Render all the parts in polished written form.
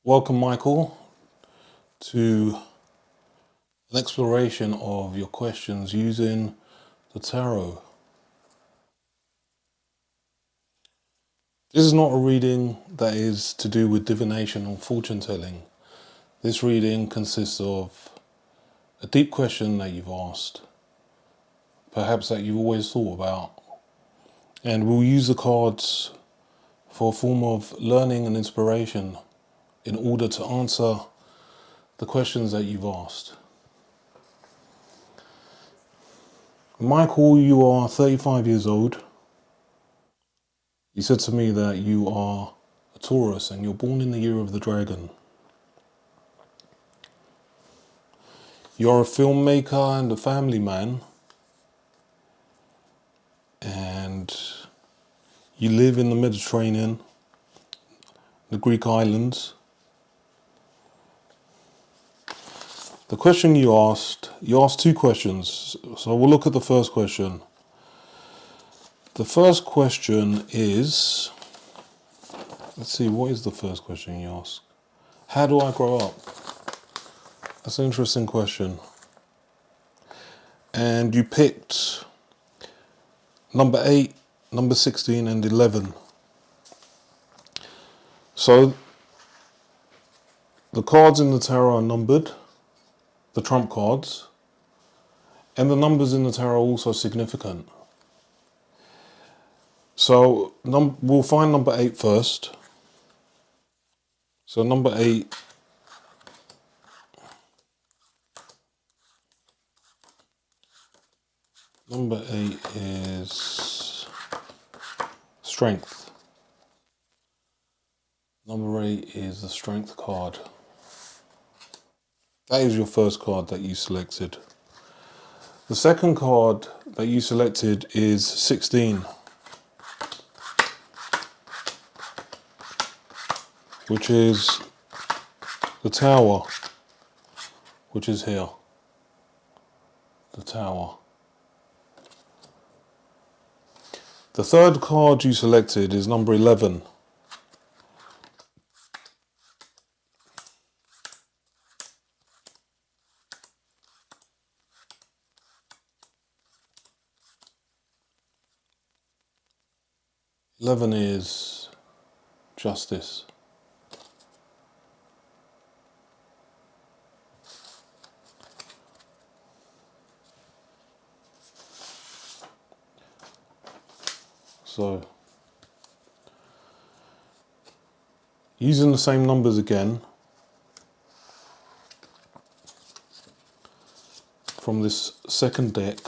Welcome, Michael, to an exploration of your questions using the tarot. This is not a reading that is to do with divination or fortune telling. This reading consists of a deep question that you've asked, perhaps that you've always thought about, and we'll use the cards for a form of learning and inspiration in order to answer the questions that you've asked. Michael, you are 35 years old. You said to me that you are a Taurus and you're born in the year of the dragon. You're a filmmaker and a family man, and you live in the Mediterranean, the Greek islands. The question you asked two questions, so we'll look at the first question. The first question is, let's see, what is the first question you asked? How do I grow up? That's an interesting question. And you picked number 8, number 16 and 11. So the cards in the tarot are numbered, the trump cards, and the numbers in the tarot are also significant. So we'll find number 8 first. So number 8 is strength. Number 8 is the strength card. That is your first card that you selected. The second card that you selected is 16, which is the Tower, which is here. The Tower. The third card you selected is number 11. Eleven is justice. So, using the same numbers again from this second deck,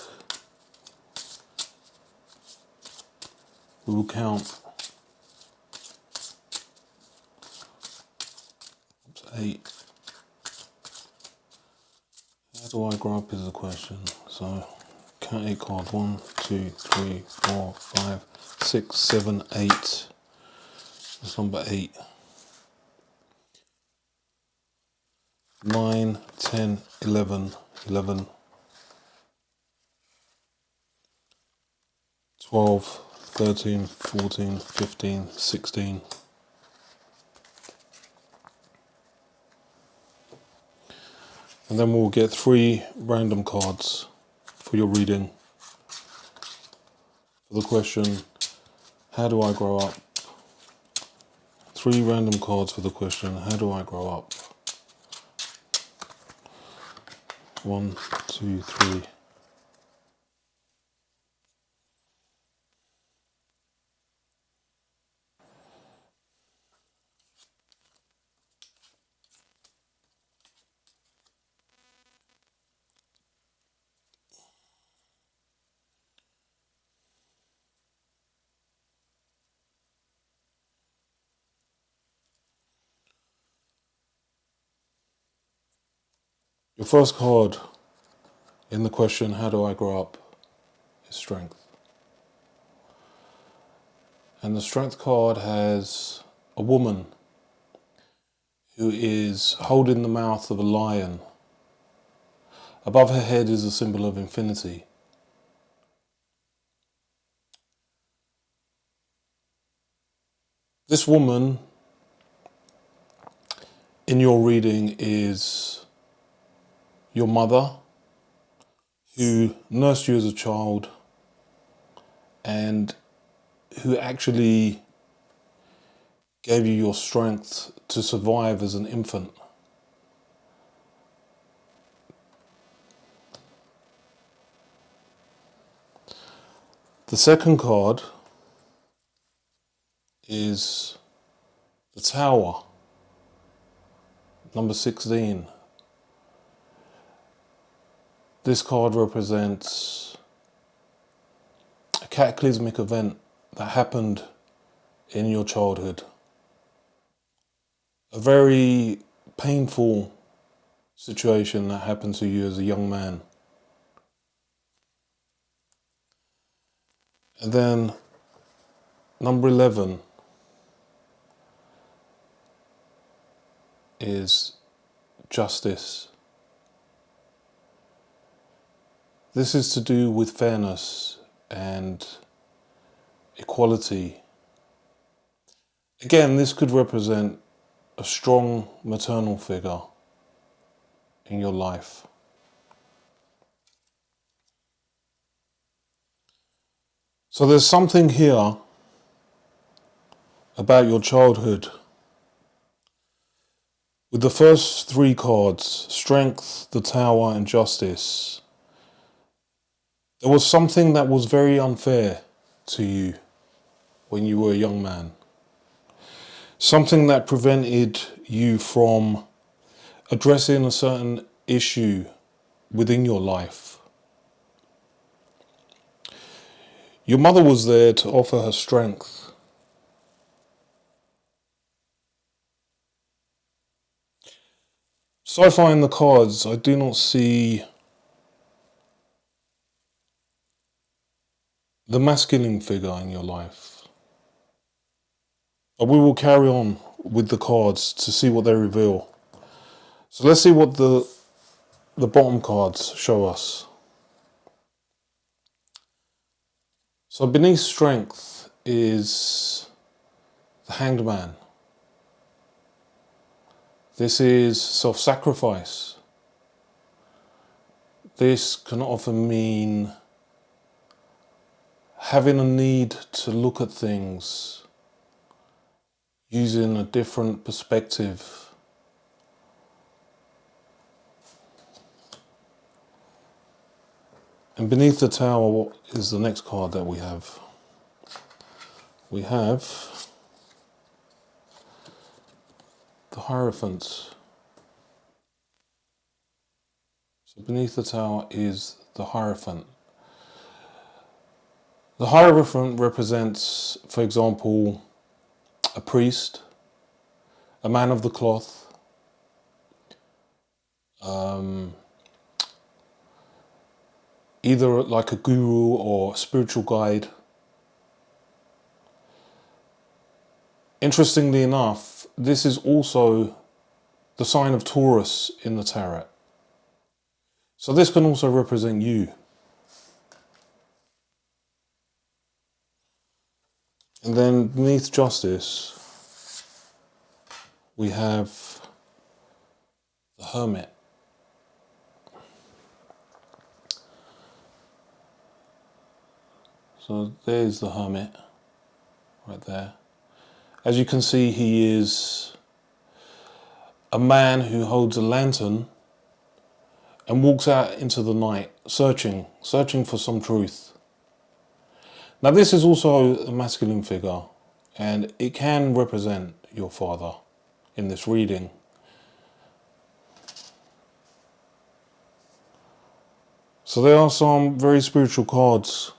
we will count 8. How do I grow up is the question. So count 8 cards. 1, 2, 3, 4, 5, 6, 7, 8. That's number 8. 9, 10, 11, 11, 12, 13, 14, 15, 16. And then we'll get 3 random cards for your reading. For the question, how do I grow up? 3 random cards for the question, how do I grow up? 1, 2, 3. Your first card in the question, how do I grow up, is strength. And the strength card has a woman who is holding the mouth of a lion. Above her head is a symbol of infinity. This woman in your reading is your mother, who nursed you as a child and who actually gave you your strength to survive as an infant. The second card is the Tower, number 16. This card represents a cataclysmic event that happened in your childhood. A very painful situation that happened to you as a young man. And then number 11 is justice. This is to do with fairness and equality. Again, this could represent a strong maternal figure in your life. So there's something here about your childhood. With the first three cards, strength, the Tower, and justice, there was something that was very unfair to you when you were a young man. Something that prevented you from addressing a certain issue within your life. Your mother was there to offer her strength. So far in the cards, I do not see the masculine figure in your life. But we will carry on with the cards to see what they reveal. So let's see what the bottom cards show us. So beneath strength is the Hanged Man. This is self-sacrifice. This can often mean having a need to look at things using a different perspective. And beneath the Tower, what is the next card that we have? We have the Hierophant. So beneath the Tower is the Hierophant. The Hierophant represents, for example, a priest, a man of the cloth, either like a guru or a spiritual guide. Interestingly enough, this is also the sign of Taurus in the tarot. So this can also represent you. And then beneath justice, we have the Hermit. So there's the Hermit, right there. As you can see, he is a man who holds a lantern and walks out into the night, searching for some truth. Now this is also a masculine figure, and it can represent your father in this reading. So there are some very spiritual cards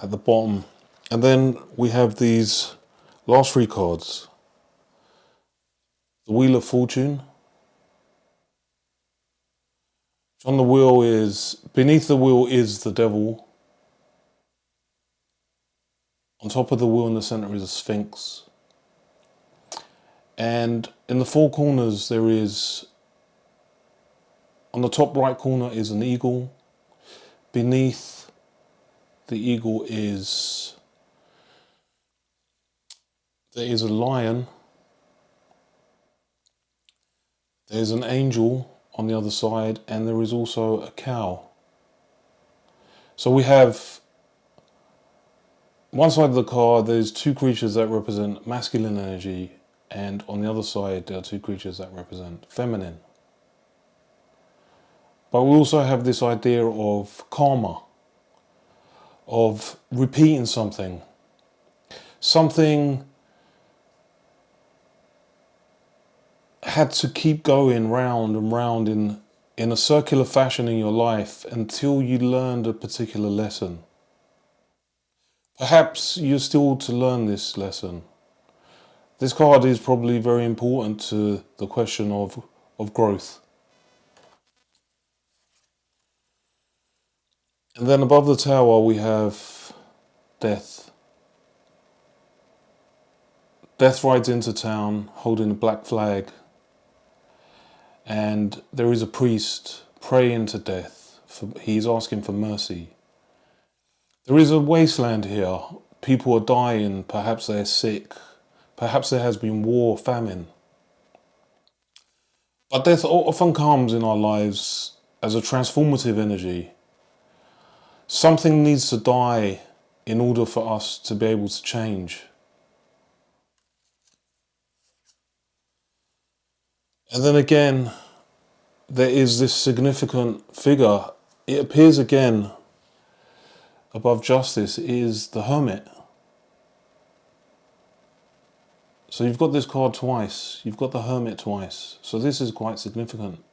at the bottom. And then we have these last three cards. The Wheel of Fortune. On the wheel is, beneath the wheel is the devil. On top of the wheel in the center is a Sphinx. And in the four corners there is, on the top right corner is an eagle. Beneath the eagle there is a lion. There's an angel on the other side, and there is also a cow. So we have one side of the card, there's two creatures that represent masculine energy, and on the other side there are two creatures that represent feminine. But we also have this idea of karma, of repeating something. Something had to keep going round and round in a circular fashion in your life until you learned a particular lesson. Perhaps you're still to learn this lesson. This card is probably very important to the question of growth. And then above the tower we have death. Death rides into town holding a black flag, and there is a priest praying to death. He's asking for mercy. There is a wasteland here. People are dying, perhaps they're sick, perhaps there has been war, famine. But death often comes in our lives as a transformative energy. Something needs to die in order for us to be able to change. And then again, there is this significant figure. It appears again above justice, is the Hermit. So you've got this card twice, you've got the Hermit twice. So this is quite significant.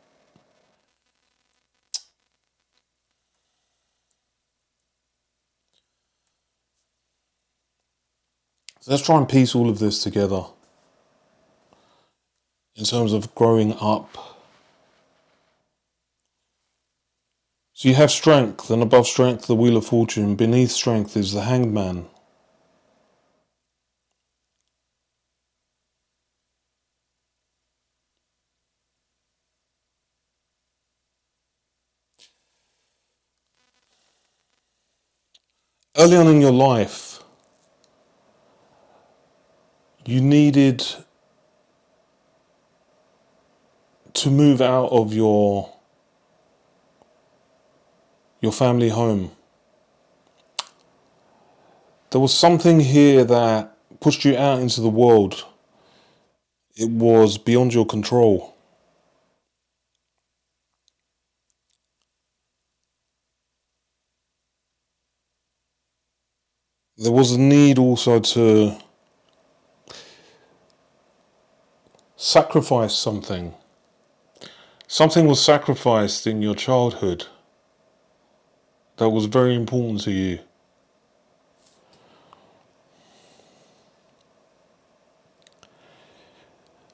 So let's try and piece all of this together in terms of growing up. So you have strength, and above strength the Wheel of Fortune. Beneath strength is the Hanged Man. Early on in your life, you needed to move out of your family home. There was something here that pushed you out into the world. It was beyond your control. There was a need also to sacrifice something. Something was sacrificed in your childhood that was very important to you.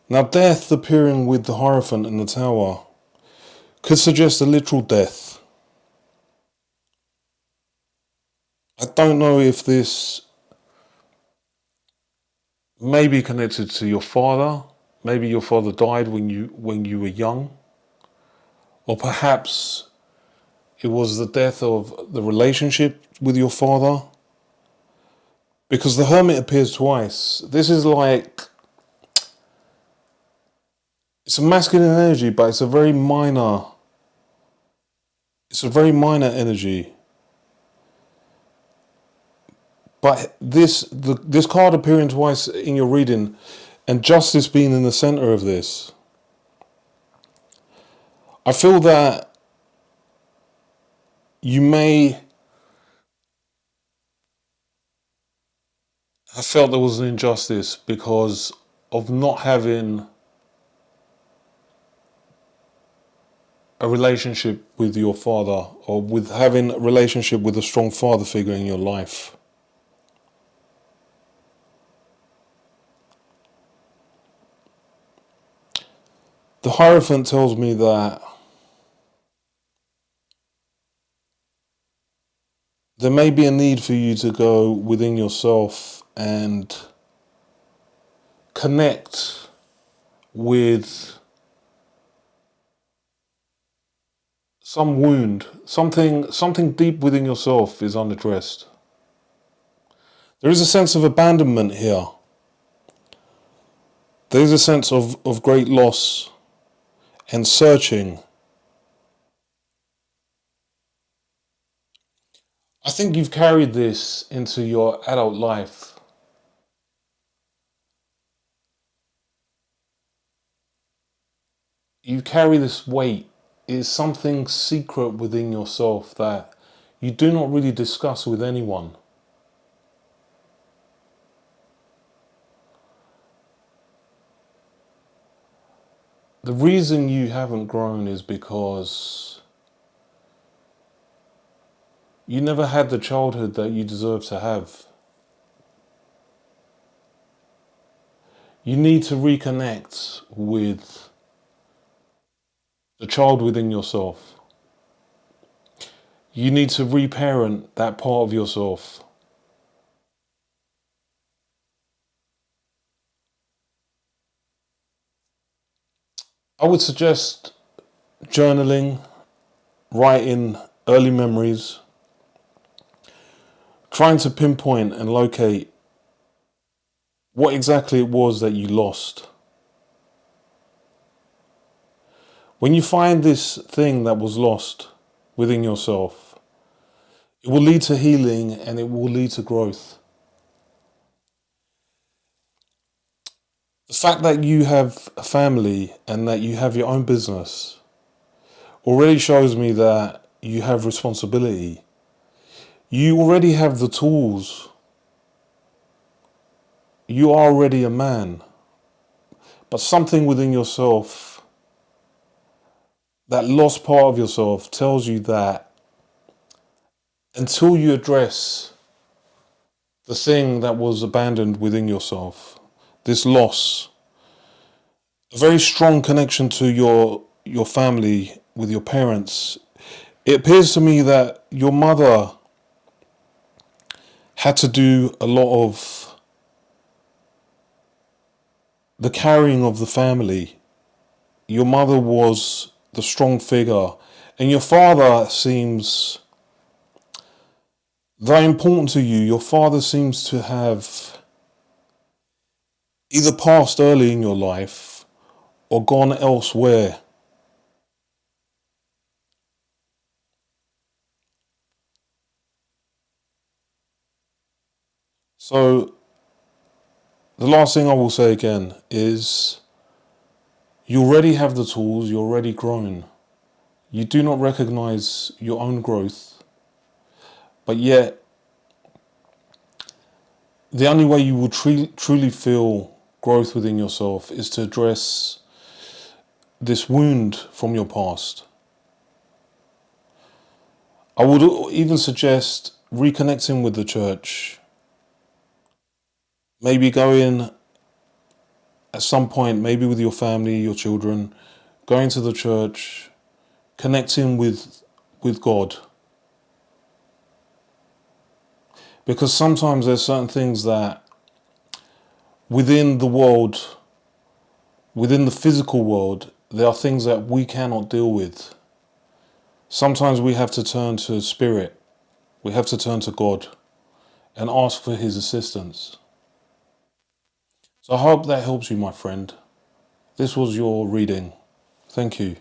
Now, death appearing with the Hierophant in the tower could suggest a literal death. I don't know if this may be connected to your father. Maybe your father died when you were young. Or perhaps it was the death of the relationship with your father. Because the Hermit appears twice. This is like, it's a masculine energy, but it's a very minor energy. But this card appearing twice in your reading, and justice being in the center of this, I feel that you may have felt there was an injustice because of not having a relationship with your father, or with having a relationship with a strong father figure in your life. The Hierophant tells me that there may be a need for you to go within yourself and connect with some wound, something deep within yourself is unaddressed. There is a sense of abandonment here. There is a sense of great loss. and searching. I think you've carried this into your adult life. You carry this weight. It's something secret within yourself that you do not really discuss with anyone. The reason you haven't grown is because you never had the childhood that you deserve to have. You need to reconnect with the child within yourself. You need to reparent that part of yourself. I would suggest journaling, writing early memories, trying to pinpoint and locate what exactly it was that you lost. When you find this thing that was lost within yourself, it will lead to healing and it will lead to growth. The fact that you have a family and that you have your own business already shows me that you have responsibility. You already have the tools. You are already a man. But something within yourself, that lost part of yourself, tells you that until you address the thing that was abandoned within yourself, this loss, a very strong connection to your family with your parents. It appears to me that your mother had to do a lot of the carrying of the family. Your mother was the strong figure, and your father seems very important to you. Your father seems to have either passed early in your life or gone elsewhere. So the last thing I will say again is you already have the tools, you're already grown. You do not recognize your own growth, but yet the only way you will truly feel growth within yourself is to address this wound from your past. I would even suggest reconnecting with the church. Maybe going at some point, maybe with your family, your children, going to the church, connecting with God. Because sometimes there's certain things that within the world, within the physical world, there are things that we cannot deal with. Sometimes we have to turn to spirit. We have to turn to God and ask for his assistance. So I hope that helps you, my friend. This was your reading. Thank you.